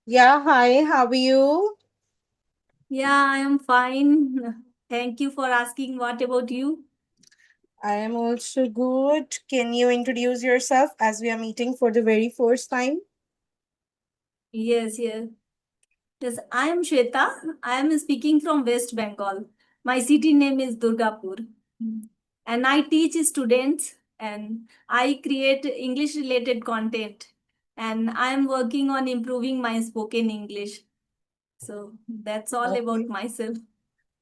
Yeah, hi, how are you? Yeah, I am fine. Thank you for asking. What about you? I am also good. Can you introduce yourself as we are meeting for the very first time? Yes, yes. Yes, I am Shweta. I am speaking from West Bengal. My city name is Durgapur. And I teach students and I create English related content. And I am working on improving my spoken English. So that's all about Okay, myself.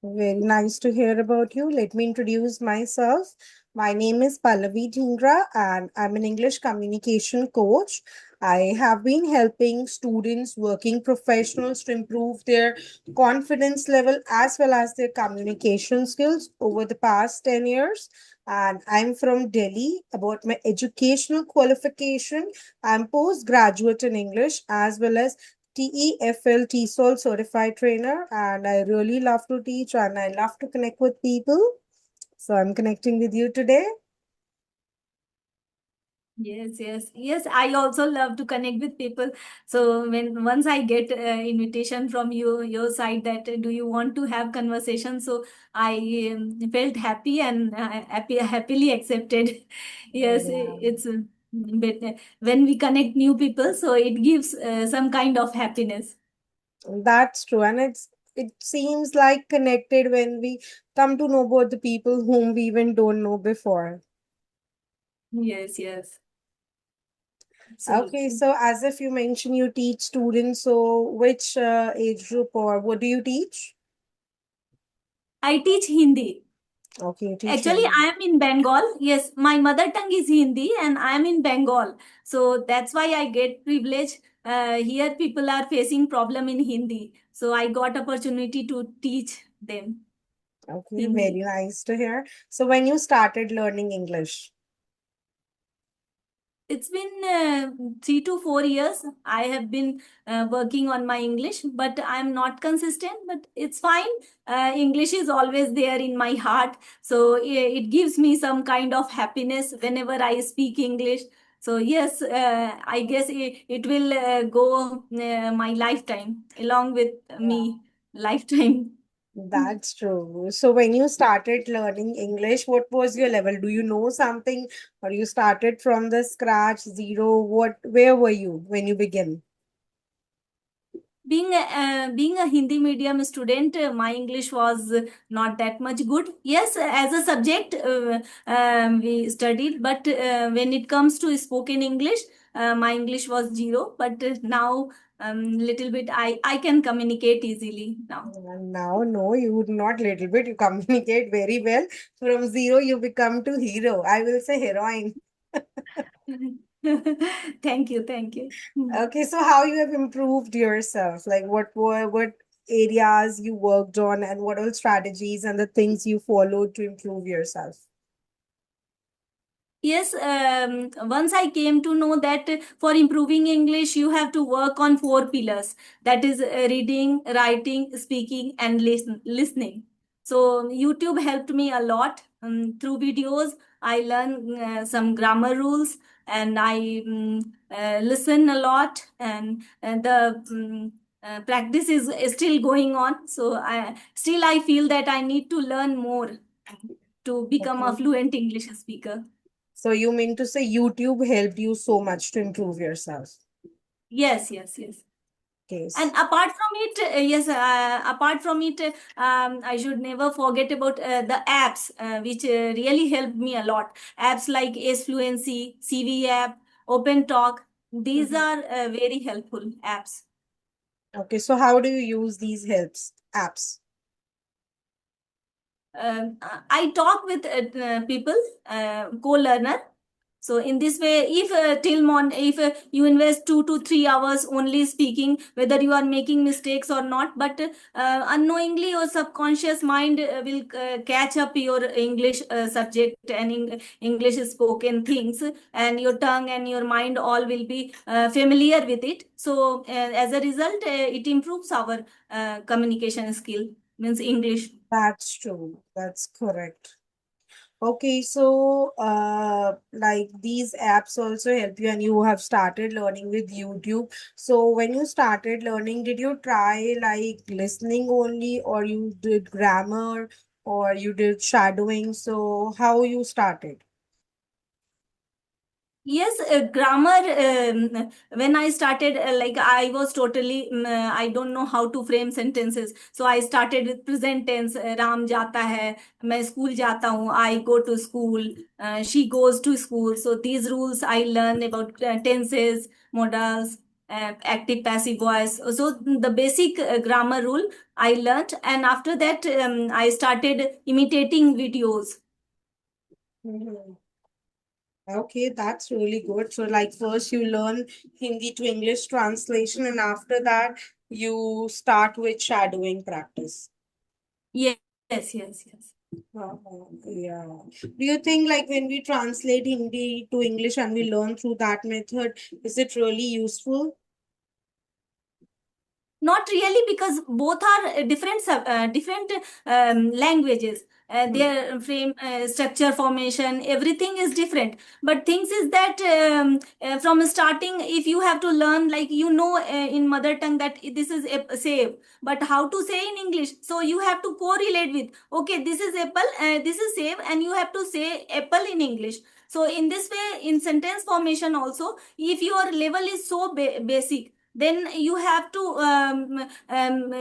very nice to hear about you. Let me introduce myself. My name is Pallavi Dhingra and I'm an English communication coach. I have been helping students, working professionals to improve their confidence level as well as their communication skills over the past 10 years. And I'm from Delhi. About my educational qualification, I'm postgraduate in English as well as TEFL TESOL certified trainer, and I really love to teach and I love to connect with people. So I'm connecting with you today. Yes, yes, yes. I also love to connect with people. So when once I get invitation from your side that do you want to have conversation, so I felt happy and happily accepted. Yes, Yeah, it's but when we connect new people, so it gives some kind of happiness. that's true. And it seems like connected when we come to know about the people whom we even don't know before. Yes, yes, Okay, absolutely. so as if you mentioned you teach students, so which age group or what do you teach? I teach Hindi. Okay, you teach Actually, Hindi. I am in Bengal. Yes, my mother tongue is Hindi and I am in Bengal. So that's why I get privilege. Here people are facing problem in Hindi. So I got opportunity to teach them Okay, very Hindi. nice to hear. So when you started learning English? It's been 3 to 4 years. I have been working on my English, but I'm not consistent. But it's fine. English is always there in my heart, so it gives me some kind of happiness whenever I speak English. So yes, I guess it will go my lifetime along with me lifetime. That's true. So when you started learning English, what was your level? Do you know something or you started from the scratch, zero? Where were you when you began? Being a Hindi medium student, my English was not that much good. Yes, as a subject, we studied, but when it comes to spoken English, my English was zero. But now, little bit, I can communicate easily now. Now, no, you would not little bit. You communicate very well. From zero, you become to hero. I will say heroine. Thank you, thank you. Okay, so how you have improved yourself? Like what areas you worked on and what all strategies and the things you followed to improve yourself? Yes, once I came to know that for improving English, you have to work on four pillars. That is reading, writing, speaking, and listening. So YouTube helped me a lot. Through videos, I learned some grammar rules, and I listen a lot, and the practice is still going on. So I feel that I need to learn more to become a Okay. fluent English speaker. So you mean to say YouTube helped you so much to improve yourself? Yes, yes, yes. And Case. apart from it, yes, apart from it, I should never forget about the apps, which really helped me a lot. Apps like Ace Fluency, CV app, Open Talk. These Mhm. are very helpful apps. Okay, so how do you use these helps apps? I talk with people, co-learner. So in this way, if if you invest 2 to 3 hours only speaking, whether you are making mistakes or not, but unknowingly your subconscious mind will catch up your English subject and English spoken things, and your tongue and your mind all will be familiar with it. So as a result, it improves our communication skill, means English. That's true. That's correct. Okay, so like these apps also help you, and you have started learning with YouTube. So when you started learning, did you try like listening only, or you did grammar, or you did shadowing? So how you started? Yes, grammar. When I started, like I was totally, I don't know how to frame sentences. So I started with present tense. Ram jata hai, मैं school जाता हूँ. I go to school. She goes to school. So these rules I learn about tenses, modals, active, passive voice. So the basic grammar rule I learned, and after that, I started imitating videos. Mhm. Okay, that's really good. So, like, first you learn Hindi to English translation, and after that, you start with shadowing practice. Yes, yes, yes, yes. Yeah. Do you think, like, when we translate Hindi to English and we learn through that method, is it really useful? Not really, because both are different languages. Their frame, structure, formation, everything is different. But things is that from starting, if you have to learn, like in mother tongue that this is a save, but how to say in English, so you have to correlate with, okay, this is apple, this is save, and you have to say apple in English. So in this way, in sentence formation also, if your level is so basic, then you have to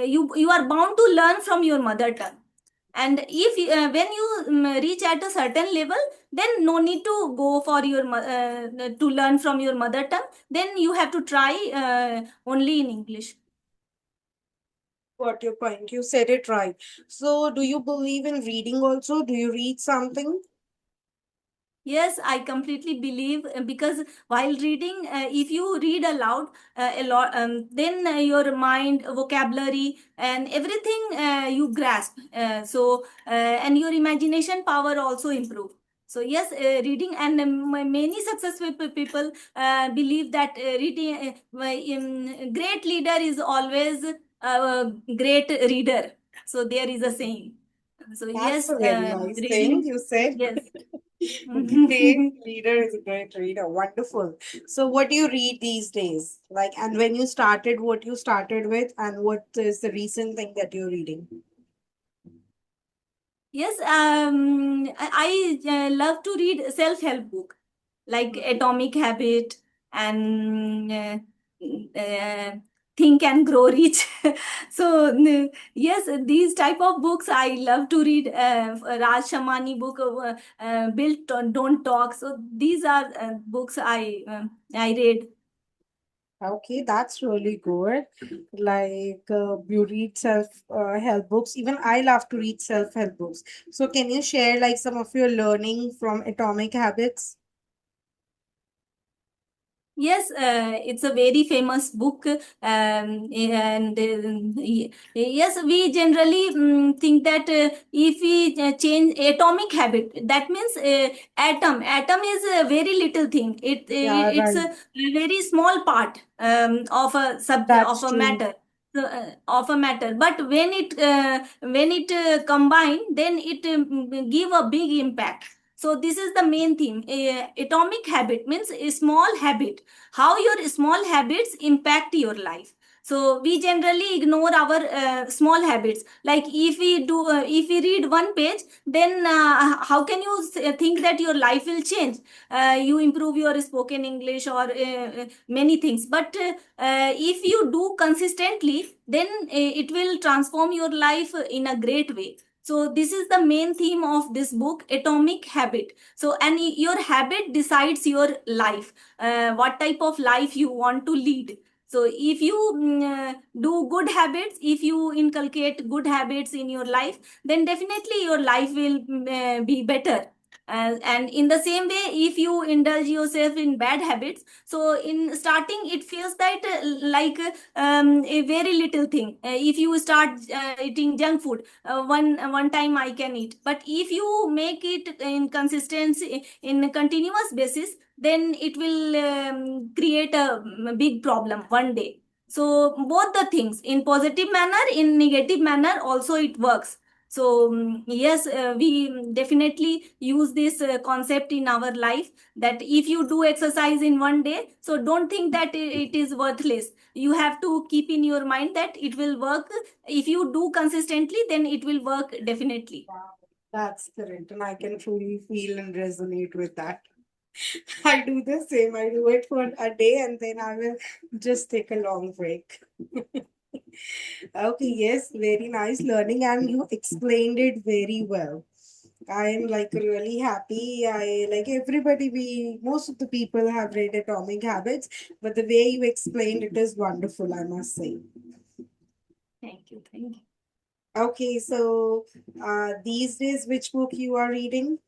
you are bound to learn from your mother tongue. And if when you reach at a certain level, then no need to go for your to learn from your mother tongue. Then you have to try only in English. Got your point. You said it right. So, do you believe in reading also? Do you read something? Yes, I completely believe, because while reading, if you read aloud a lot, then your mind, vocabulary, and everything you grasp. And your imagination power also improve. So yes, reading, and many successful people believe that reading, great leader is always a great reader. So there is a saying. So That's yes, a very nice thing reading. you said. Yes. Great leader is a great reader. Wonderful. So, what do you read these days? Like, and when you started, what you started with, and what is the recent thing that you're reading? Yes, I love to read self-help book like Atomic Habit and Think and Grow Rich. So yes, these type of books I love to read. Raj Shamani book, Built on Don't Talk. So these are books I read. Okay, that's really good. Like, you read self help books. Even I love to read self help books. So, can you share like some of your learning from Atomic Habits? Yes, it's a very famous book, and yes, we generally think that if we change atomic habit, that means atom. Atom is a very little thing. Yeah, It's right. a very small part of a subject of That's a true. matter. Of a matter, but when it combine, then it give a big impact. So this is the main theme. Atomic habit means a small habit, how your small habits impact your life. So we generally ignore our small habits. Like if we read one page, then how can you think that your life will change? You improve your spoken English or many things, but if you do consistently, then it will transform your life in a great way. So this is the main theme of this book, Atomic Habit. So and your habit decides your life, what type of life you want to lead. So if you do good habits, if you inculcate good habits in your life, then definitely your life will be better. And in the same way, if you indulge yourself in bad habits, so in starting it feels that like a very little thing. If you start eating junk food, one time I can eat, but if you make it in consistency, in a continuous basis, then it will create a big problem one day. So both the things, in positive manner, in negative manner also it works. So yes, we definitely use this concept in our life, that if you do exercise in one day, so don't think that it is worthless. You have to keep in your mind that it will work. If you do consistently, then it will work definitely. Wow, that's correct. And I can truly feel and resonate with that. I do the same. I do it for a day and then I will just take a long break. Okay, yes, very nice learning, and you explained it very well. I am like really happy. I like everybody, we most of the people have read Atomic Habits, but the way you explained it is wonderful, I must say. Thank you. Thank you. Okay, so these days, which book you are reading?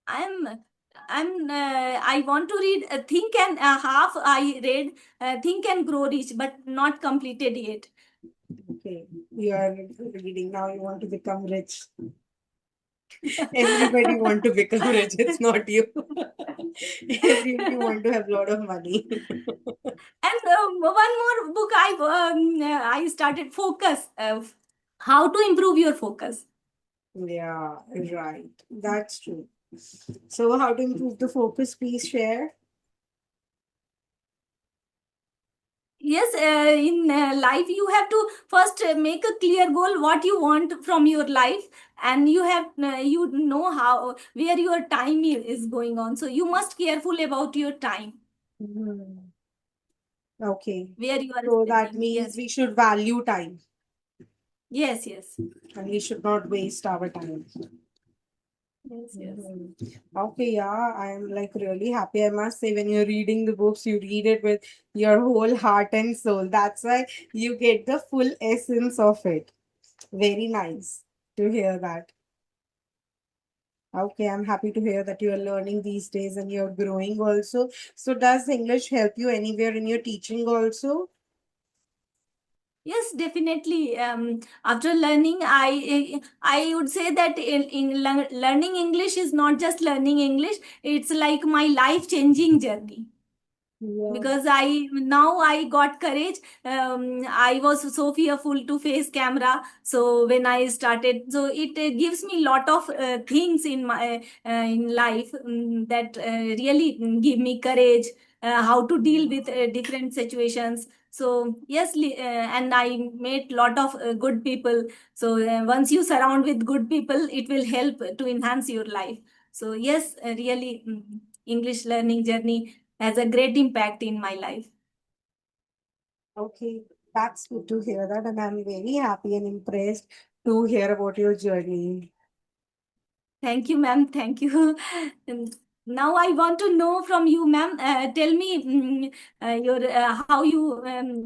I'm I want to read Think and Half. I read Think and Grow Rich, but not completed yet. Okay, you are reading now. You want to become rich. Everybody want to become rich. It's not you. Everybody want to have a lot of money. And one more book I started, Focus. How to improve your focus. Yeah, right. That's true. So, how to improve the focus? Please share. Yes, in life you have to first make a clear goal what you want from your life, and you have you know how where your time is going on. So you must careful about your time, Mhm. Okay. where you are So that spending. means Yes, we should value time yes, yes, and we should not waste our time. yes, yes. Mhm. Okay, yeah, I'm like really happy. I must say, when you're reading the books, you read it with your whole heart and soul. That's why you get the full essence of it. Very nice to hear that. Okay, I'm happy to hear that you're learning these days and you're growing also. So, does English help you anywhere in your teaching also? Yes, definitely. After learning, I would say that learning English is not just learning English. It's like my life changing journey, Yeah. because I got courage. I was so fearful to face camera, so when I started, so it gives me lot of things in my in life, that really give me courage, how to deal with different situations. So yes, and I met lot of good people. So once you surround with good people, it will help to enhance your life. So yes, really, English learning journey has a great impact in my life. Okay, that's good to hear that, and I'm very happy and impressed to hear about your journey. Thank you, ma'am. Thank you. And now I want to know from you, ma'am. Tell me, your how you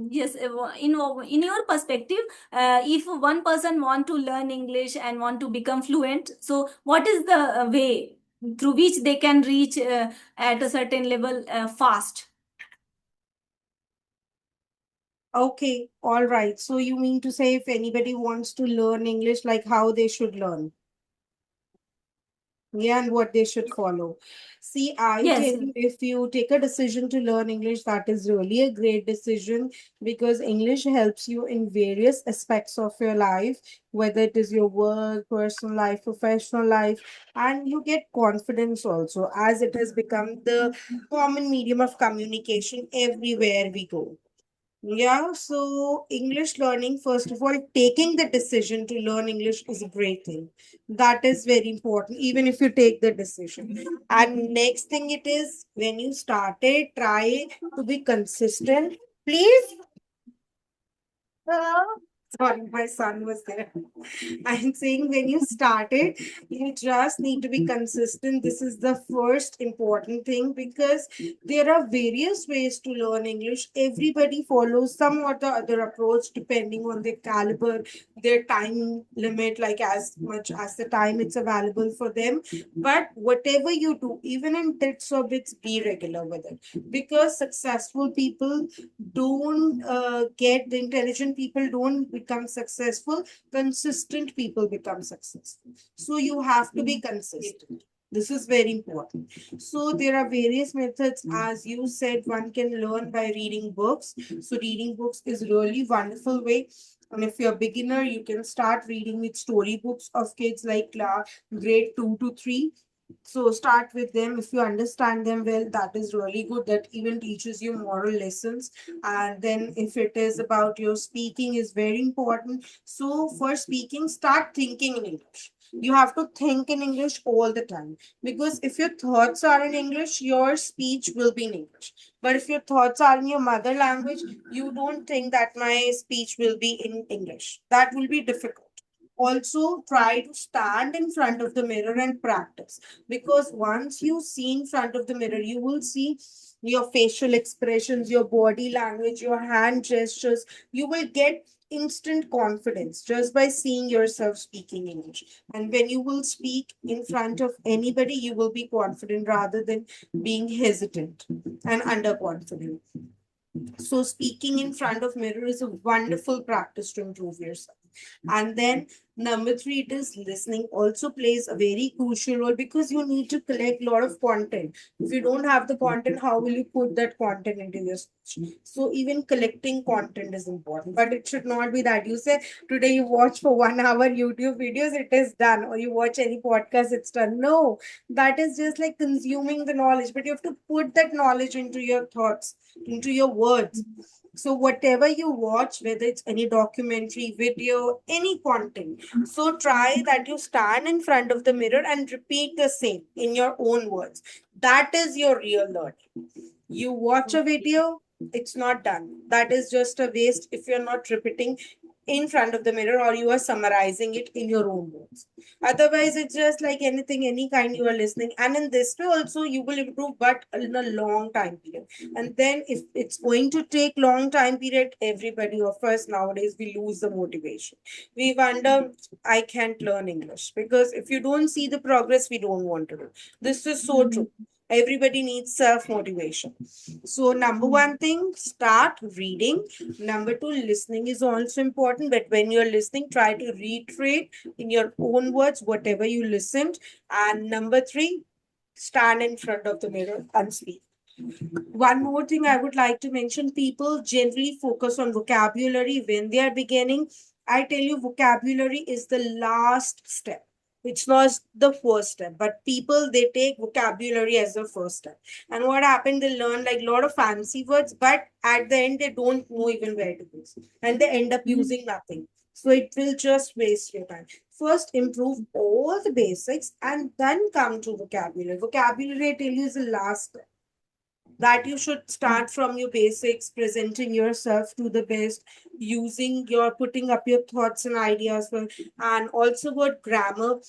yes, in your perspective, if one person want to learn English and want to become fluent, so what is the way through which they can reach at a certain level fast? Okay, all right. So you mean to say if anybody wants to learn English, like how they should learn? Yeah, and what they should follow. See, I Yes. tell you, if you take a decision to learn English, that is really a great decision because English helps you in various aspects of your life, whether it is your work, personal life, professional life, and you get confidence also as it has become the common medium of communication everywhere we go. Yeah, so English learning, first of all, taking the decision to learn English is a great thing. That is very important, even if you take the decision. And next thing it is when you started, try to be consistent. Please. Sorry, my son was there. I'm saying when you started, you just need to be consistent. This is the first important thing because there are various ways to learn English. Everybody follows some or the other approach depending on their caliber, their time limit, like as much as the time it's available for them. But whatever you do, even in tips or bits, be regular with it because successful people don't get the intelligent people don't become successful, consistent people become successful, so you have to be consistent. This is very important. So there are various methods. As you said, one can learn by reading books. So reading books is really wonderful way. And if you're a beginner, you can start reading with storybooks of kids like grade 2 to 3. So start with them. If you understand them well, that is really good. That even teaches you moral lessons. And then if it is about your speaking is very important. So for speaking, start thinking in English. You have to think in English all the time, because if your thoughts are in English, your speech will be in English. But if your thoughts are in your mother language, you don't think that my speech will be in English. That will be difficult. Also, try to stand in front of the mirror and practice, because once you see in front of the mirror, you will see your facial expressions, your body language, your hand gestures. You will get instant confidence just by seeing yourself speaking English. And when you will speak in front of anybody, you will be confident rather than being hesitant and underconfident. So speaking in front of mirror is a wonderful practice to improve yourself. And then number three, it is listening also plays a very crucial role, because you need to collect a lot of content. If you don't have the content, how will you put that content into your speech? So even collecting content is important, but it should not be that you say today you watch for 1 hour YouTube videos, it is done, or you watch any podcast, it's done. No, that is just like consuming the knowledge, but you have to put that knowledge into your thoughts, into your words. So whatever you watch, whether it's any documentary, video, any content, so try that you stand in front of the mirror and repeat the same in your own words. That is your real learning. You watch a Okay. video, it's not done. That is just a waste if you're not repeating in front of the mirror, or you are summarizing it in your own words. Otherwise, it's just like anything, any kind you are listening. And in this way also, you will improve, but in a long time period. And then if it's going to take long time period, everybody of us nowadays, we lose the motivation. We wonder, I can't learn English, because if you don't see the progress, we don't want to do. This is so true. Mhm. Everybody needs self motivation. So number one thing, start reading. Number two, listening is also important. But when you're listening, try to reiterate in your own words whatever you listened. And number three, stand in front of the mirror and speak. One more thing I would like to mention, people generally focus on vocabulary when they are beginning. I tell you, vocabulary is the last step. It's not the first step, but people they take vocabulary as the first step. And what happened, they learn like a lot of fancy words, but at the end, they don't know even where to use. And they end up Mhm. using nothing. So it will just waste your time. First, improve all the basics and then come to vocabulary. Vocabulary, I tell you, is the last step, that you should start from your basics, presenting yourself to the best, using your putting up your thoughts and ideas well, and also what grammar.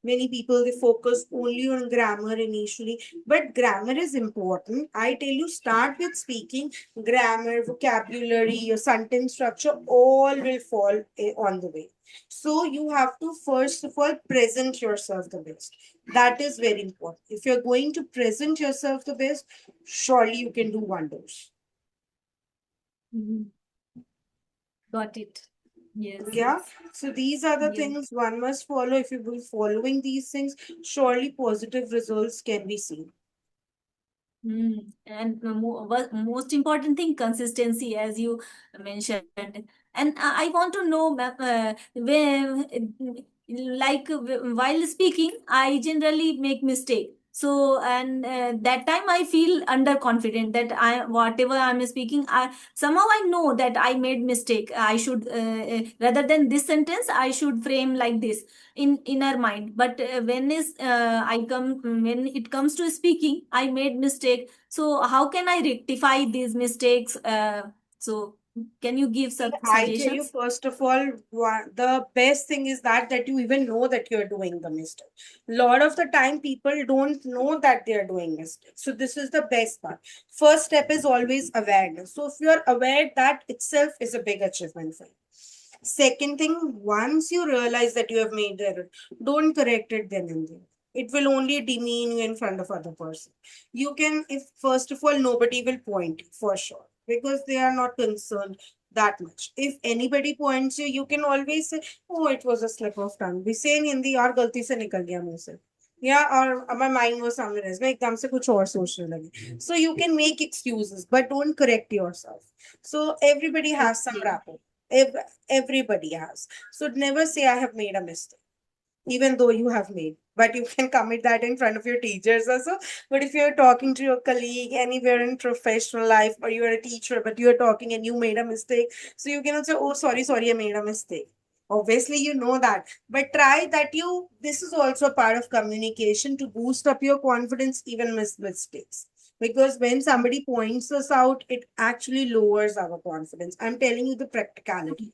Many people they focus only on grammar initially, but grammar is important. I tell you, start with speaking. Grammar, vocabulary, your sentence structure, all will fall on the way. So you have to first of all present yourself the best. That is very important. If you're going to present yourself the best, surely you can do wonders. Mhm. Got it. Yes, Yeah. yes, So these are the yes. things one must follow. If you will following these things, surely positive results can be seen. And most important thing, consistency, as you mentioned. And I want to know, ma'am, while speaking, I generally make mistake. So, and that time I feel underconfident that I whatever I'm speaking, I somehow I know that I made mistake. I should rather than this sentence, I should frame like this in inner mind. But when it comes to speaking, I made mistake. So how can I rectify these mistakes? So can you give See, some I tell you, suggestions? first of all, the best thing is that you even know that you're doing the mistake. Lot of the time, people don't know that they're doing mistakes. So this is the best part. First step is always awareness. So if you're aware, that itself is a big achievement for you. Second thing, once you realize that you have made the error, don't correct it then and there. It will only demean you in front of other person. You can, if first of all, nobody will point for sure, because they are not concerned that much. If anybody points you, you can always say, "Oh, it was a slip of tongue." We say in Hindi, "यार गलती से निकल गया मुंह से." Yeah, or my mind was somewhere else. मैं एकदम से कुछ और सोचने लगी. So you can make excuses, but don't correct yourself. So everybody has some Okay. rapport. Everybody has. So never say I have made a mistake, even though you have made. But you can commit that in front of your teachers also. But if you're talking to your colleague anywhere in professional life, or you're a teacher, but you're talking and you made a mistake, so you cannot say, "Oh, sorry, sorry, I made a mistake." Obviously, you know that, but try that you. This is also a part of communication to boost up your confidence, even mistakes. Because when somebody points us out, it actually lowers our confidence. I'm telling you the practicality.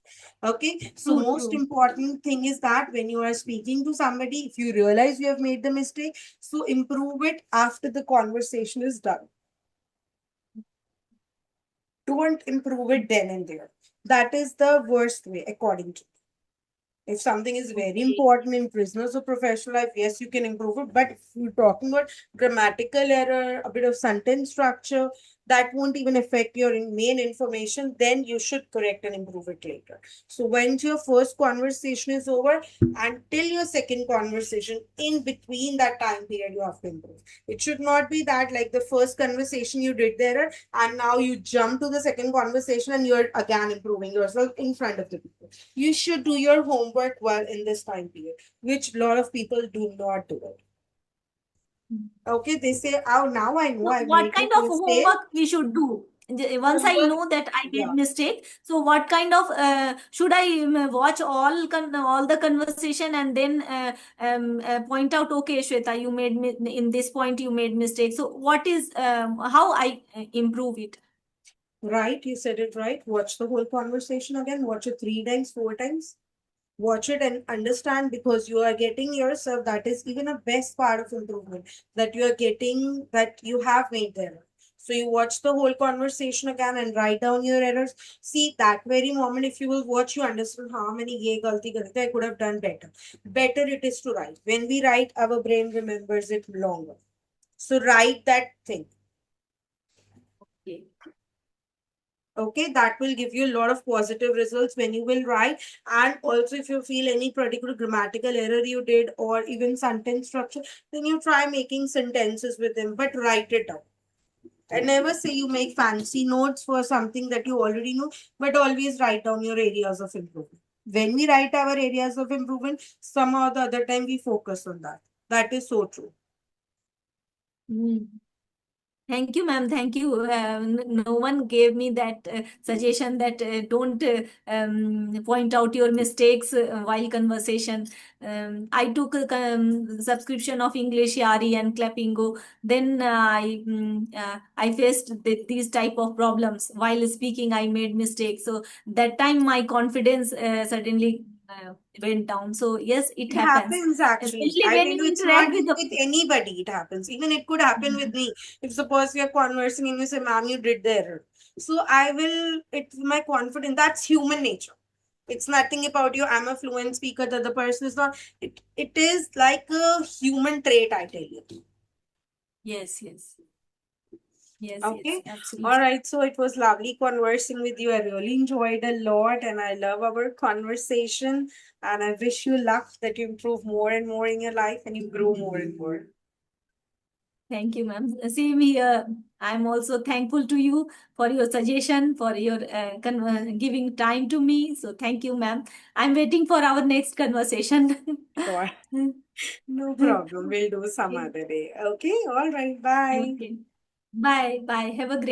Okay, so True, most true. important thing is that when you are speaking to somebody, if you realize you have made the mistake, so improve it after the conversation is done. Don't improve it then and there. That is the worst way, according to. If something is very Okay. important in business or professional life, yes, you can improve it. But if you're talking about grammatical error, a bit of sentence structure, that won't even affect your main information, then you should correct and improve it later. So once your first conversation is over, until your second conversation, in between that time period, you have to improve. It should not be that like the first conversation you did there, and now you jump to the second conversation and you're again improving yourself in front of the people. You should do your homework well in this time period, which a lot of people do not do it. Okay, they say, "Oh, now I know So I've what made kind this of mistake." homework we should do? Once I Homework, know that I made yeah, mistake, so what kind of should I watch all the conversation and then point out, okay, Shweta, you made in this point you made mistake. So what is how I improve it? right. You said it right. Watch the whole conversation again. Watch it three times, four times. Watch it and understand, because you are getting yourself. That is even a best part of improvement, that you are getting that you have made the error. So you watch the whole conversation again and write down your errors. See, that very moment, if you will watch, you understand how many ye galti kari thi, I could have done better. Better it is to write. When we write, our brain remembers it longer. So write that thing. Okay. Okay, that will give you a lot of positive results when you will write. And also, if you feel any particular grammatical error you did, or even sentence structure, then you try making sentences with them, but write it down. I never say you make fancy notes for something that you already know, but always write down your areas of improvement. When we write our areas of improvement, somehow the other time we focus on that. That is so true. Hmm. Thank you, ma'am. Thank you. No one gave me that suggestion that don't point out your mistakes while conversation. I took a subscription of English Yari and Clappingo. Then I faced these type of problems while speaking. I made mistakes. So that time my confidence suddenly went down. So yes, it It happens, happens actually. especially I when tell you you, it's interact not with just the. with anybody, it happens. Even it could happen with me. If suppose we are conversing and you say, "Ma'am, you did the error." So I will, it's my confidence. That's human nature. It's nothing about you. I'm a fluent speaker, the other person is not. It is like a human trait, I tell you. Yes, yes. Yes, yes, Okay. All absolutely. right. So it was lovely conversing with you. I really enjoyed a lot, and I love our conversation. And I wish you luck that you improve more and more in your life and you grow more and more. Thank you, ma'am. Same here. I'm also thankful to you for your suggestion, for your giving time to me. So thank you, ma'am. I'm waiting for our next conversation. Sure. No problem. We'll do some Okay. other day. Okay. All right. Bye. Okay. Bye. Bye. Have a great